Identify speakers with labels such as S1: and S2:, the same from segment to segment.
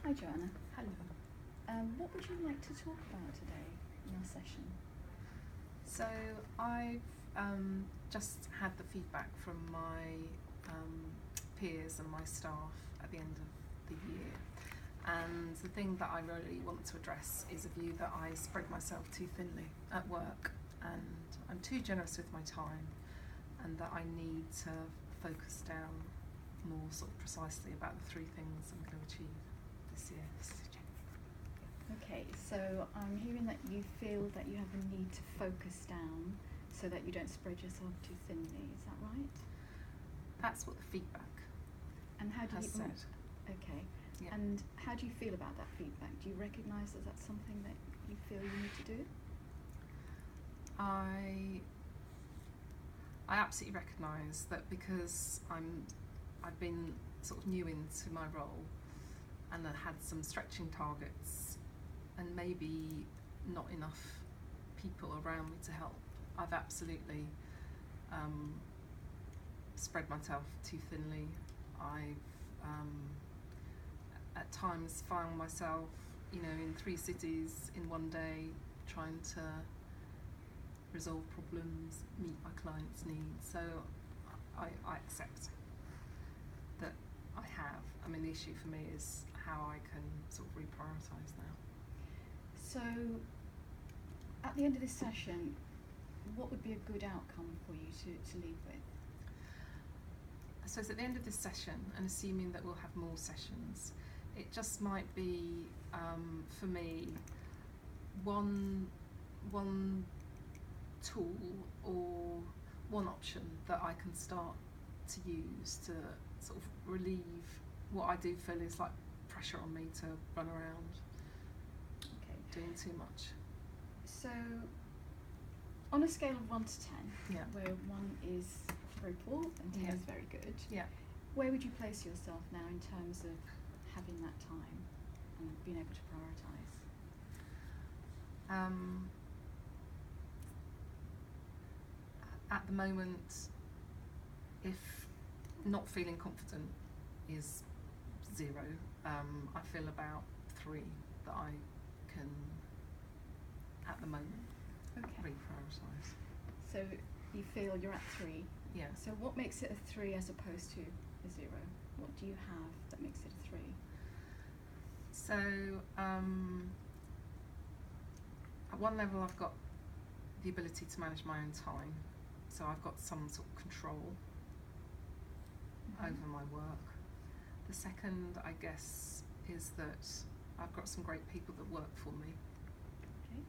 S1: Hi Joanna.
S2: Hello.
S1: What would you like to talk about today in our session?
S2: So I've just had the feedback from my peers and my staff at the end of the year, and the thing that I really want to address is a view that I spread myself too thinly at work, and I'm too generous with my time, and that I need to focus down more sort of precisely about the three things I'm going to achieve this year.
S1: Okay, so I'm hearing that you feel that you have a need to focus down so that you don't spread yourself too thinly. Is that right?
S2: That's what the feedback
S1: And how do
S2: has
S1: you
S2: said.
S1: Okay.
S2: Yeah.
S1: And how do you feel about that feedback? Do you recognise that that's something that you feel you need to do?
S2: I absolutely recognise that because I've been sort of new into my role, and I had some stretching targets and maybe not enough people around me to help. I've absolutely spread myself too thinly. I've at times found myself, in 3 cities in one day, trying to resolve problems, meet my clients' needs. So I accept that I have. I mean, the issue for me is how I can sort of reprioritise now.
S1: So, at the end of this session, what would be a good outcome for you to leave with?
S2: I suppose at the end of this session, and assuming that we'll have more sessions, it just might be, for me, one tool or one option that I can start to use to sort of relieve what I do feel is like pressure on me to run around doing too much.
S1: So, on a scale of 1 to 10,
S2: Yeah.
S1: where 1 is very poor and 10 is very good, where would you place yourself now in terms of having that time and being able to prioritise?
S2: At the moment, if not feeling confident is 0, I feel about 3 that I can, at the moment, reprioritise.
S1: So you feel you're at 3.
S2: Yeah.
S1: So what makes it a 3 as opposed to a 0? What do you have that makes it a 3?
S2: So at one level, I've got the ability to manage my own time. So I've got some sort of control over my work. The second, I guess, is that I've got some great people that work for me.
S1: Okay.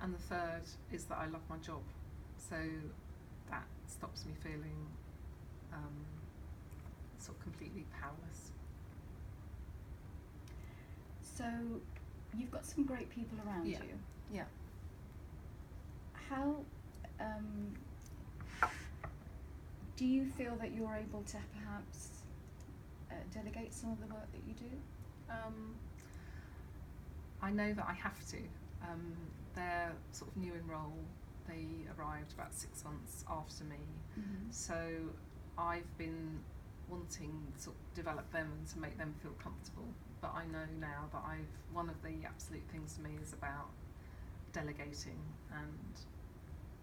S2: And the third is that I love my job. So that stops me feeling sort of completely powerless.
S1: So you've got some great people around you.
S2: Yeah.
S1: How do you feel that you're able to perhaps delegate some of the work that you do?
S2: I know that I have to. They're sort of new in role. They arrived about 6 months after me.
S1: Mm-hmm.
S2: So I've been wanting to sort of develop them and to make them feel comfortable. But I know now that one of the absolute things for me is about delegating and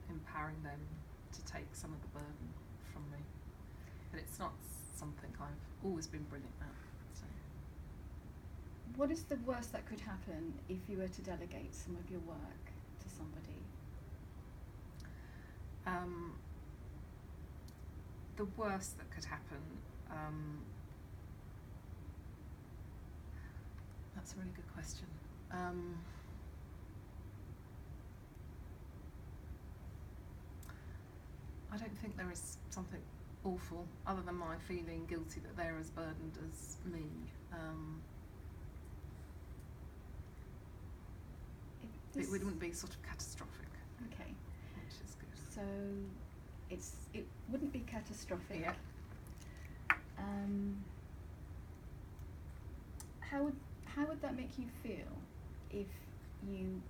S2: empowering them to take some of the burden from me. But it's not something I've always been brilliant at. So.
S1: What is the worst that could happen if you were to delegate some of your work to somebody?
S2: The worst that could happen, that's a really good question. I don't think there is something awful other than my feeling guilty that they're as burdened as me. It wouldn't be sort of catastrophic.
S1: Okay.
S2: Which is good.
S1: So it wouldn't be catastrophic.
S2: Yeah.
S1: How would that make you feel if you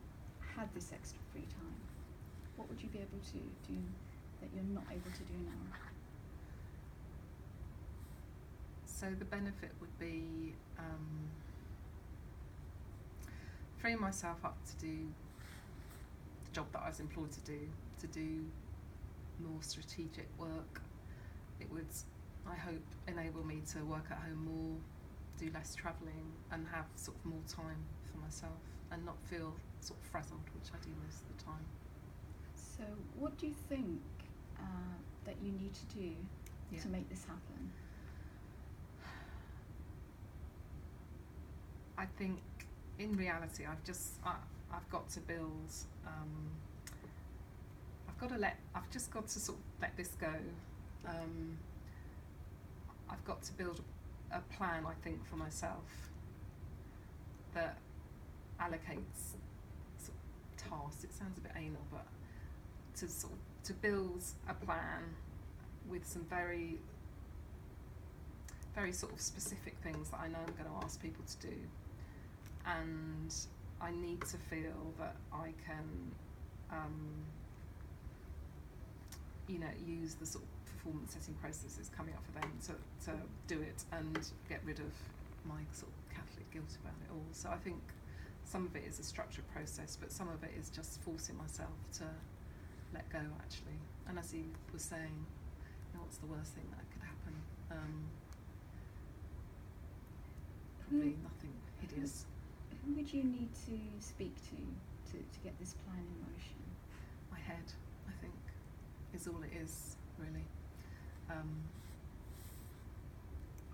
S1: had this extra free time? What would you be able to do that you're not able to do now?
S2: So the benefit would be freeing myself up to do the job that I was employed to do more strategic work. It would, I hope, enable me to work at home more, do less travelling, and have sort of more time for myself and not feel sort of frazzled, which I do most of the time.
S1: So what do you think that you need to do to make this happen?
S2: I think in reality I've got to build, I've just got to sort of let this go. I've got to build a plan, I think, for myself that allocates sort of tasks. It sounds a bit anal, but to build a plan with some very, very sort of specific things that I know I'm going to ask people to do, and I need to feel that I can, use the sort of performance setting processes coming up for them to do it and get rid of my sort of Catholic guilt about it all. So I think some of it is a structured process, but some of it is just forcing myself to let go, actually. And as he was saying, what's the worst thing that could happen? Probably nothing hideous.
S1: Who would you need to speak to get this plan in motion?
S2: My head, I think, is all it is, really.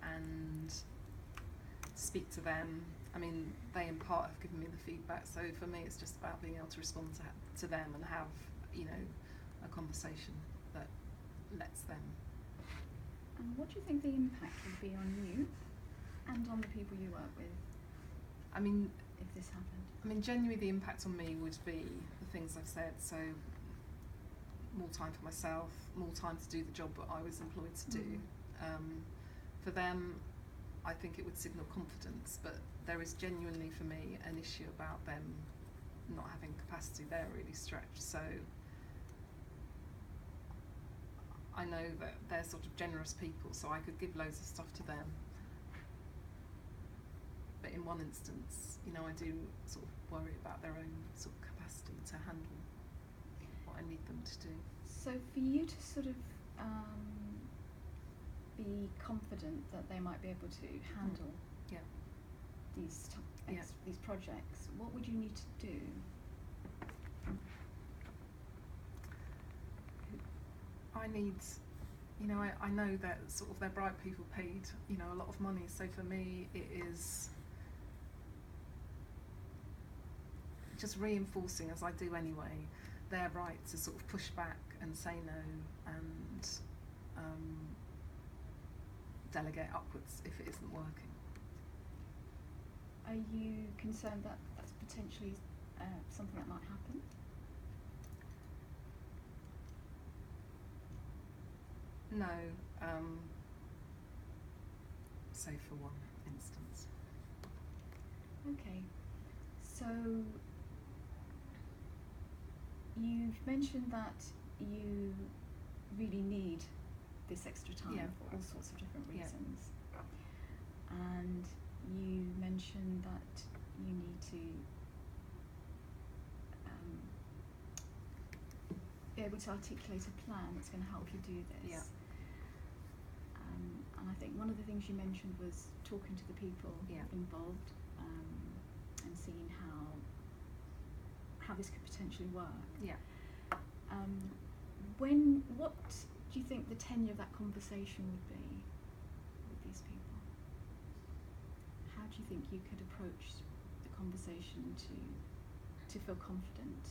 S2: And speak to them. I mean, they in part have given me the feedback, so for me it's just about being able to respond to them and have, a conversation that lets them.
S1: And what do you think the impact would be on you and on the people you work with?
S2: I mean,
S1: if this happened?
S2: I mean, genuinely the impact on me would be the things I've said, so more time for myself, more time to do the job that I was employed to do. For them, I think it would signal confidence, but there is genuinely for me an issue about them not having capacity. They're really stretched, so I know that they're sort of generous people, so I could give loads of stuff to them. But in one instance, I do sort of worry about their own sort of capacity to handle what I need them to do.
S1: So for you to sort of be confident that they might be able to handle these projects, what would you need to do?
S2: I need, I know that sort of they're bright people paid, a lot of money, so for me it is just reinforcing, as I do anyway, their right to sort of push back and say no and delegate upwards if it isn't working.
S1: Are you concerned that that's potentially something that might happen?
S2: No, save for one instance.
S1: Okay, so you've mentioned that you really need this extra time for all sorts of different reasons. And you mentioned that you need to be able to articulate a plan that's going to help you do this. And I think one of the things you mentioned was talking to the people involved and seeing how this could potentially work. What do you think the tenure of that conversation would be with these people? How do you think you could approach the conversation to feel confident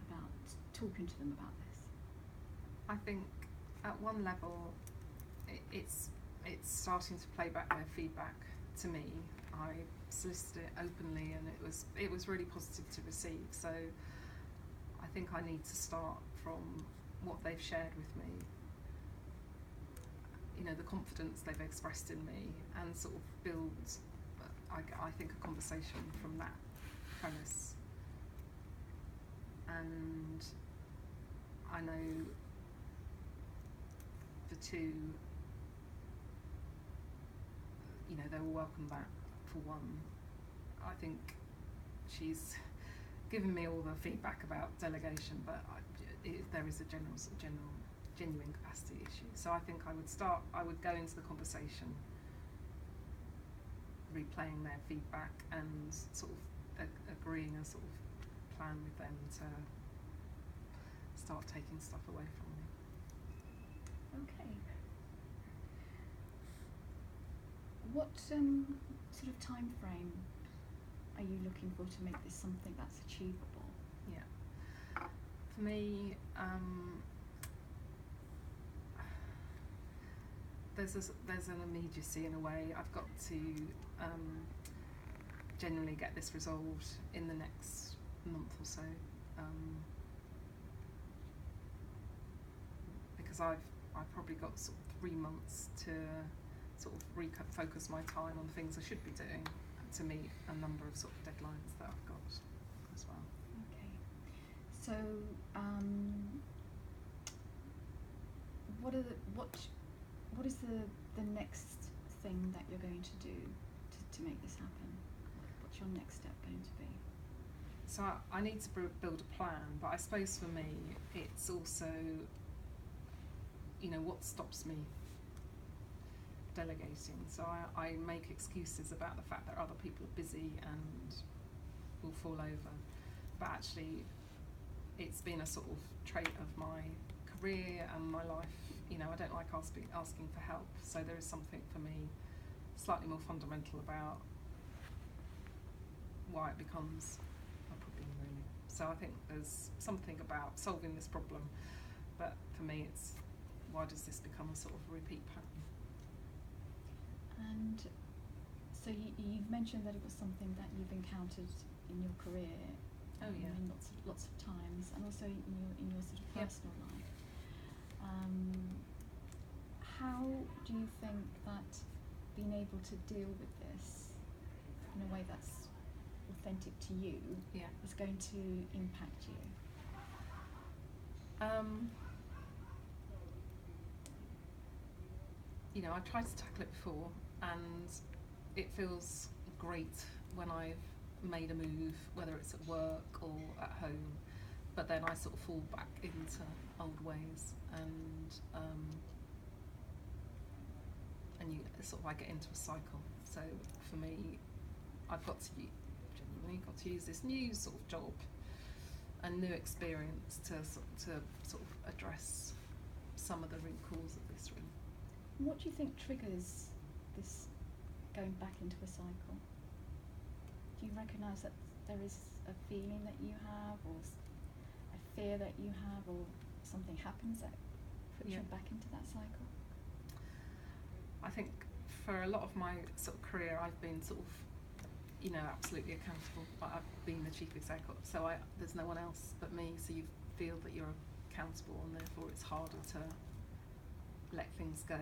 S1: about talking to them about this?
S2: I think at one level it's starting to play back their feedback to me. I solicited it openly and it was really positive to receive, so I think I need to start from what they've shared with me, the confidence they've expressed in me, and sort of build, I think, a conversation from that premise. And I know the two they will welcome that for one. I think she's given me all the feedback about delegation, but there is a genuine capacity issue. So I think I would go into the conversation replaying their feedback and sort of agreeing a sort of plan with them to start taking stuff away from me.
S1: Okay. What sort of time frame are you looking for to make this something that's achievable?
S2: Yeah. For me, there's an immediacy in a way. I've got to genuinely get this resolved in the next month or so, because I've probably got sort of 3 months to sort of focus my time on things I should be doing to meet a number of sort of deadlines that I've got as well.
S1: Okay. So, what is the next thing that you're going to do to make this happen? What's your next step going to be?
S2: So I need to build a plan, but I suppose for me it's also, what stops me delegating. So I make excuses about the fact that other people are busy and will fall over, but actually it's been a sort of trait of my career and my life. I don't like asking for help, so there is something for me slightly more fundamental about why it becomes a problem, really. So I think there's something about solving this problem, but for me it's, why does this become a sort of repeat pattern?
S1: And so you've mentioned that it was something that you've encountered in your career.
S2: Oh yeah.
S1: In lots of times, and also in your sort of personal life. How do you think that being able to deal with this in a way that's authentic to you is going to impact you?
S2: I tried to tackle it before, and it feels great when I've made a move, whether it's at work or at home, but then I sort of fall back into old ways, and I get into a cycle. So for me, I've genuinely got to use this new sort of job and new experience to sort of address some of the root cause of this, really.
S1: What do you think triggers this going back into a cycle? Do you recognise that there is a feeling that you have, or a fear that you have, or something happens that puts you back into that cycle?
S2: I think for a lot of my sort of career, I've been sort of, absolutely accountable. I've been the chief executive, so there's no one else but me, so you feel that you're accountable, and therefore it's harder to let things go.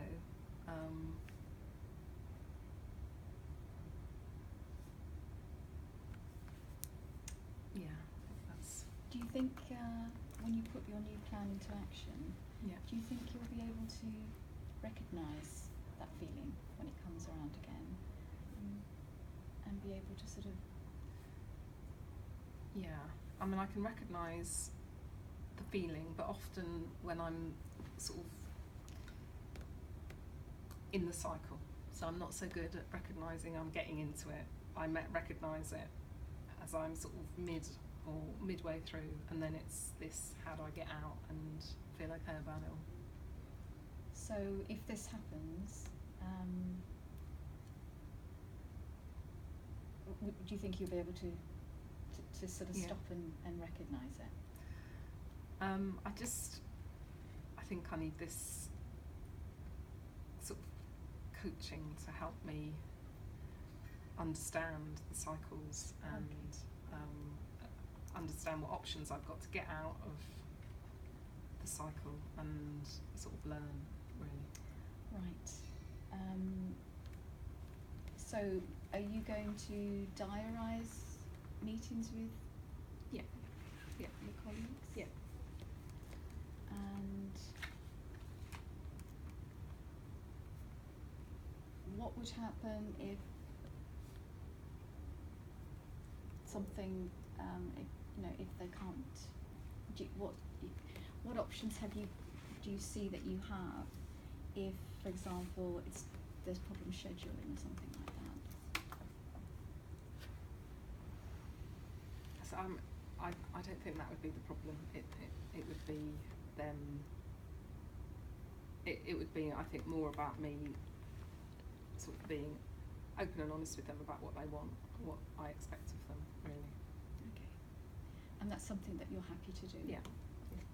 S2: That's.
S1: Do you think when you put your new plan into action, do you think you'll be able to recognise that feeling when it comes around again, and be able to sort of?
S2: I mean, I can recognise the feeling, but often when I'm sort of in the cycle, so I'm not so good at recognising I'm getting into it. I recognise it as I'm sort of midway through, and then it's this, how do I get out and feel okay about it all?
S1: So if this happens, do you think you'll be able to sort of stop and recognise it?
S2: I think I need this sort of coaching to help me understand the cycles and understand what options I've got to get out of the cycle and sort of learn, really.
S1: Right. So are you going to diarise meetings with your colleagues?
S2: Yeah.
S1: And what would happen if something, if they can't, what options do you see that you have if, for example, there's problem scheduling or something like that?
S2: So I don't think that would be the problem. It would be them. It would be, I think, more about me sort of being open and honest with them about what they want, what I expect of them, really.
S1: Okay. And that's something that you're happy to do?
S2: Yeah.
S1: Okay.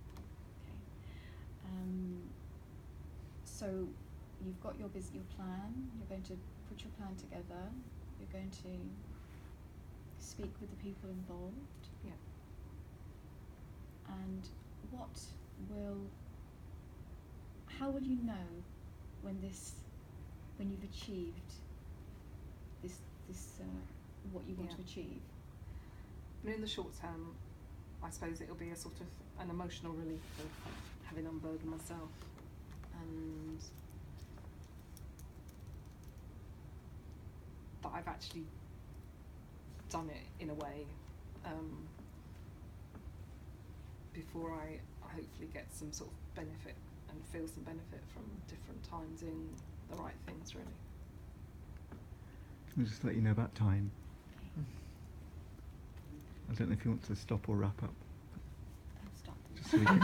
S1: So you've got your plan, you're going to put your plan together, you're going to speak with the people involved.
S2: Yeah.
S1: And how will you know when you've achieved this what you want to achieve?
S2: I mean, in the short term, I suppose it'll be a sort of an emotional relief of having unburdened myself, and that I've actually done it in a way, before I hopefully get some sort of benefit and feel some benefit from different times in the right things, really.
S3: I'll just let you know about time.
S1: Okay.
S3: I don't know if you want to stop or wrap up.
S1: Stop.
S3: Just so we can